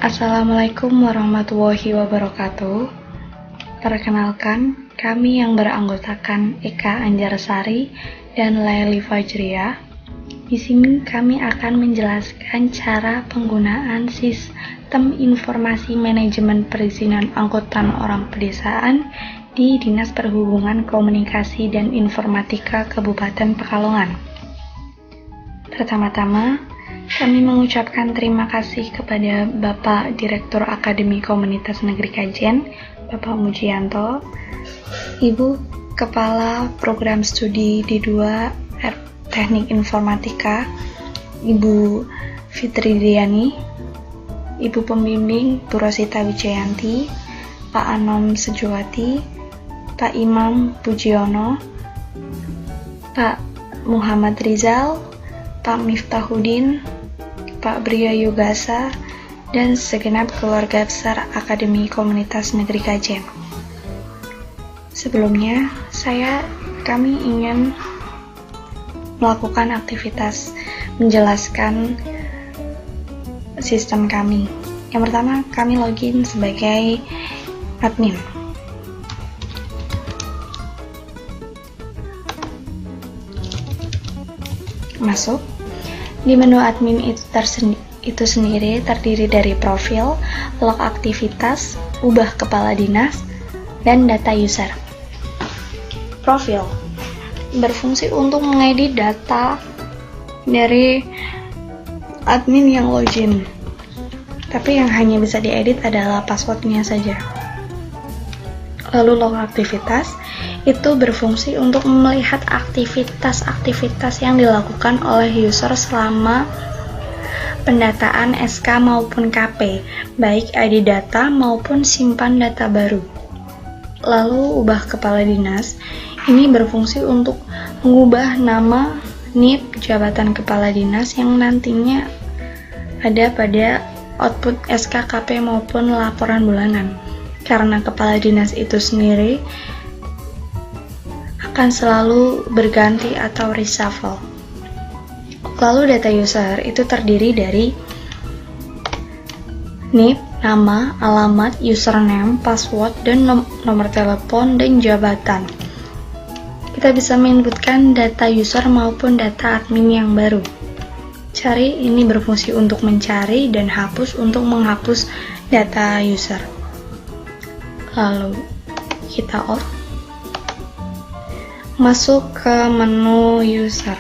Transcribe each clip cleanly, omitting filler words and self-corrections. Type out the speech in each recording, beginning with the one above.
Assalamualaikum warahmatullahi wabarakatuh. Perkenalkan, kami yang beranggotakan Eka Anjarsari dan Laili Fajriah. Di sini kami akan menjelaskan cara penggunaan sistem informasi manajemen perizinan angkutan orang pedesaan di Dinas Perhubungan Komunikasi dan Informatika Kabupaten Pekalongan. Pertama-tama, kami mengucapkan terima kasih kepada Bapak Direktur Akademi Komunitas Negeri Kajen, Bapak Mujianto, Ibu Kepala Program Studi D2 Teknik Informatika, Ibu Fitri Diani, Ibu Pembimbing Bu Rosita Wijayanti, Pak Anom Sejuwati, Pak Imam Pujiono, Pak Muhammad Rizal, Pak Miftahuddin, Pak Bria Yugasa, dan segenap keluarga besar Akademi Komunitas Negeri Kajen. Sebelumnya, kami ingin melakukan aktivitas menjelaskan sistem kami. Yang pertama, kami login sebagai admin. Masuk. Di menu admin itu sendiri terdiri dari profil, log aktivitas, ubah kepala dinas, dan data user. Profil berfungsi untuk mengedit data dari admin yang login, tapi yang hanya bisa diedit adalah passwordnya saja. Lalu log aktivitas itu berfungsi untuk melihat aktivitas-aktivitas yang dilakukan oleh user selama pendataan SK maupun KP, baik ID data maupun simpan data baru. Lalu ubah kepala dinas, ini berfungsi untuk mengubah nama NIP jabatan kepala dinas yang nantinya ada pada output SK, KP maupun laporan bulanan. Karena kepala dinas itu sendiri akan selalu berganti atau reshuffle. Lalu data user itu terdiri dari NIP, nama, alamat, username, password, dan nomor telepon dan jabatan. Kita bisa menginputkan data user maupun data admin yang baru. Cari ini berfungsi untuk mencari dan hapus untuk menghapus data user. Lalu kita off. Masuk ke menu user.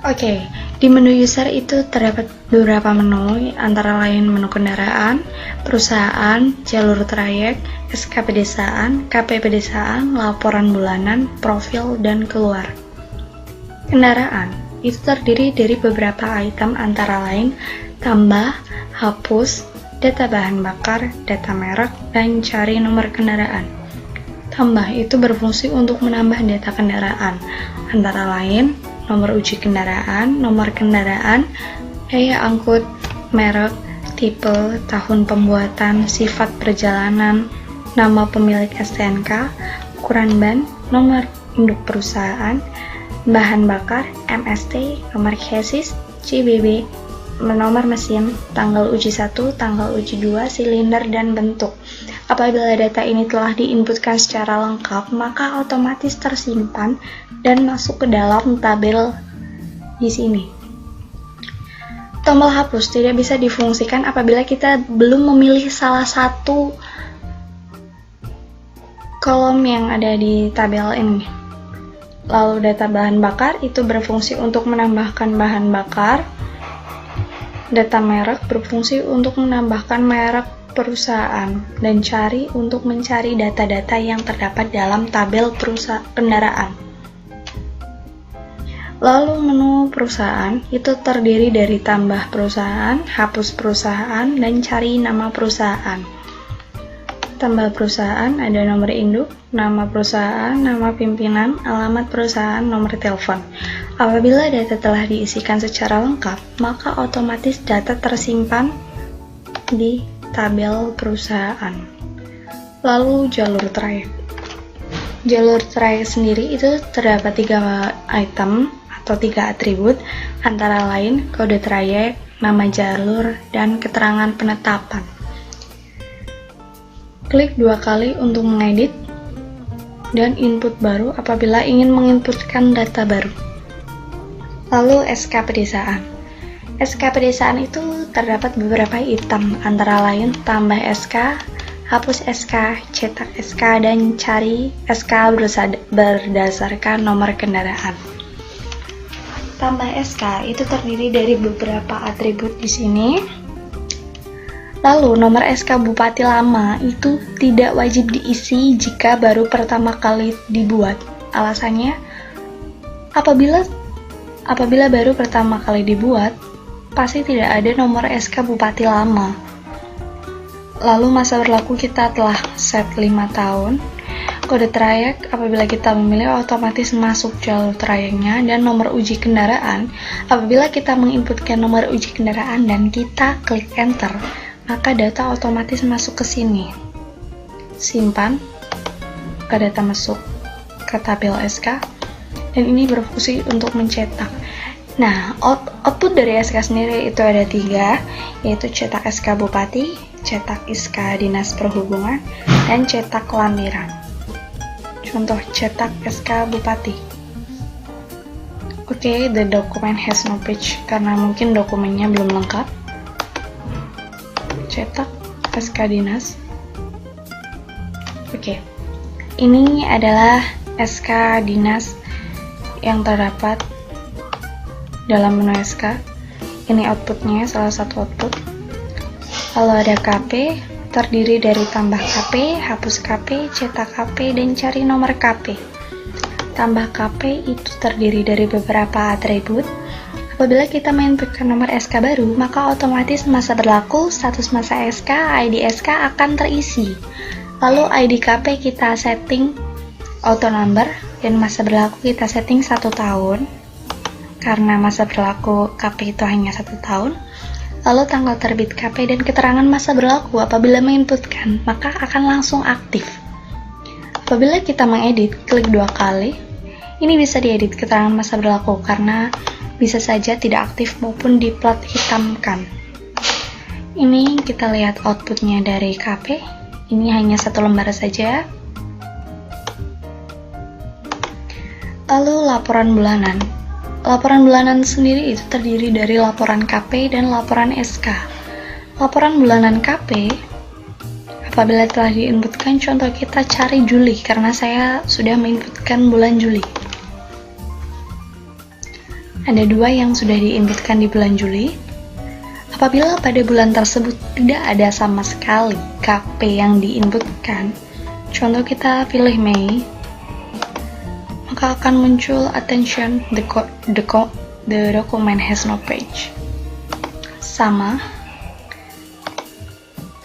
Oke, di menu user itu terdapat beberapa menu, antara lain menu kendaraan, perusahaan, jalur trayek, SK pedesaan, KP pedesaan, laporan bulanan, profil, dan keluar. Kendaraan itu terdiri dari beberapa item, antara lain tambah, hapus, data bahan bakar, data merek, dan cari nomor kendaraan. Tambah itu berfungsi untuk menambah data kendaraan, antara lain nomor uji kendaraan, nomor kendaraan, daya angkut, merek, tipe, tahun pembuatan, sifat perjalanan, nama pemilik STNK, ukuran ban, nomor induk perusahaan, bahan bakar, MST, nomor chassis, CBB, nomor mesin, tanggal uji 1, tanggal uji 2, silinder, dan bentuk. Apabila data ini telah diinputkan secara lengkap, maka otomatis tersimpan dan masuk ke dalam tabel di sini. Tombol hapus tidak bisa difungsikan apabila kita belum memilih salah satu kolom yang ada di tabel ini. Lalu data bahan bakar itu berfungsi untuk menambahkan bahan bakar. Data merek berfungsi untuk menambahkan merek perusahaan, dan cari untuk mencari data-data yang terdapat dalam tabel kendaraan. Lalu menu perusahaan itu terdiri dari tambah perusahaan, hapus perusahaan, dan cari nama perusahaan. Tambah perusahaan ada nomor induk, nama perusahaan, nama pimpinan, alamat perusahaan, nomor telepon. Apabila data telah diisikan secara lengkap, maka otomatis data tersimpan di tabel perusahaan. Lalu jalur trayek. Jalur trayek sendiri itu terdapat 3 item atau 3 atribut, antara lain kode trayek, nama jalur, dan keterangan penetapan. Klik 2 kali untuk mengedit dan input baru apabila ingin menginputkan data baru. Lalu SK pedesaan. SK pedesaan itu terdapat beberapa item, antara lain tambah SK, hapus SK, cetak SK, dan cari SK berdasarkan nomor kendaraan. Tambah SK itu terdiri dari beberapa atribut di sini. Lalu nomor SK bupati lama itu tidak wajib diisi jika baru pertama kali dibuat. Alasannya, apabila baru pertama kali dibuat, pasti tidak ada nomor SK bupati lama. Lalu masa berlaku kita telah set 5 tahun. Kode trayek apabila kita memilih otomatis masuk jalur trayeknya, dan nomor uji kendaraan apabila kita menginputkan nomor uji kendaraan dan kita klik enter, maka data otomatis masuk ke sini. Simpan, maka data masuk ke tabel SK, dan ini berfungsi untuk mencetak. Nah, output dari SK sendiri itu ada 3, yaitu cetak SK bupati, cetak SK dinas perhubungan, dan cetak lampiran. Contoh cetak SK bupati. Oke, the document has no page, karena mungkin dokumennya belum lengkap. Cetak SK dinas. Oke, ini adalah SK dinas yang terdapat dalam menu SK. Ini outputnya, salah satu output. Lalu ada KP, terdiri dari tambah KP, hapus KP, cetak KP, dan cari nomor KP. Tambah KP itu terdiri dari beberapa atribut. Apabila kita menginputkan nomor SK baru, maka otomatis masa berlaku, status masa SK, ID SK akan terisi. Lalu ID KP kita setting auto number, dan masa berlaku kita setting 1 tahun. Karena masa berlaku KP itu hanya 1 tahun. Lalu tanggal terbit KP dan keterangan masa berlaku apabila menginputkan, maka akan langsung aktif. Apabila kita mengedit, klik 2 kali. Ini bisa diedit keterangan masa berlaku karena bisa saja tidak aktif maupun diplat hitamkan. Ini kita lihat outputnya dari KP. Ini hanya 1 lembar saja. Lalu laporan bulanan. Laporan bulanan sendiri itu terdiri dari laporan KP dan laporan SK. Laporan bulanan KP apabila telah diinputkan, contoh kita cari Juli karena saya sudah menginputkan bulan Juli. Ada 2 yang sudah diinputkan di bulan Juli. Apabila pada bulan tersebut tidak ada sama sekali KP yang diinputkan, contoh kita pilih Mei, maka akan muncul attention, the document has no page. Sama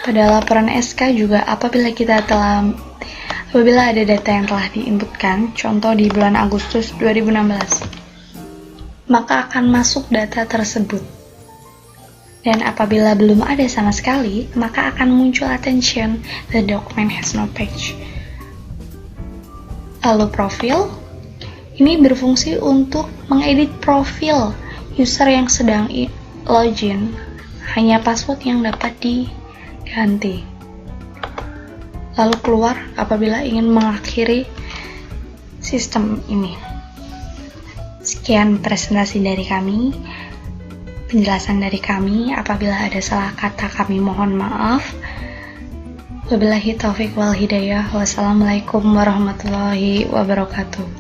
pada laporan SK juga, apabila ada data yang telah diinputkan, contoh di bulan Agustus 2016, maka akan masuk data tersebut. Dan apabila belum ada sama sekali, maka akan muncul attention, the document has no page. Lalu profil. Ini berfungsi untuk mengedit profil user yang sedang login. Hanya password yang dapat diganti. Lalu keluar apabila ingin mengakhiri sistem ini. Sekian presentasi dari kami, penjelasan dari kami. Apabila ada salah kata, kami mohon maaf. Wabillahi taufiq wal hidayah. Wassalamualaikum warahmatullahi wabarakatuh.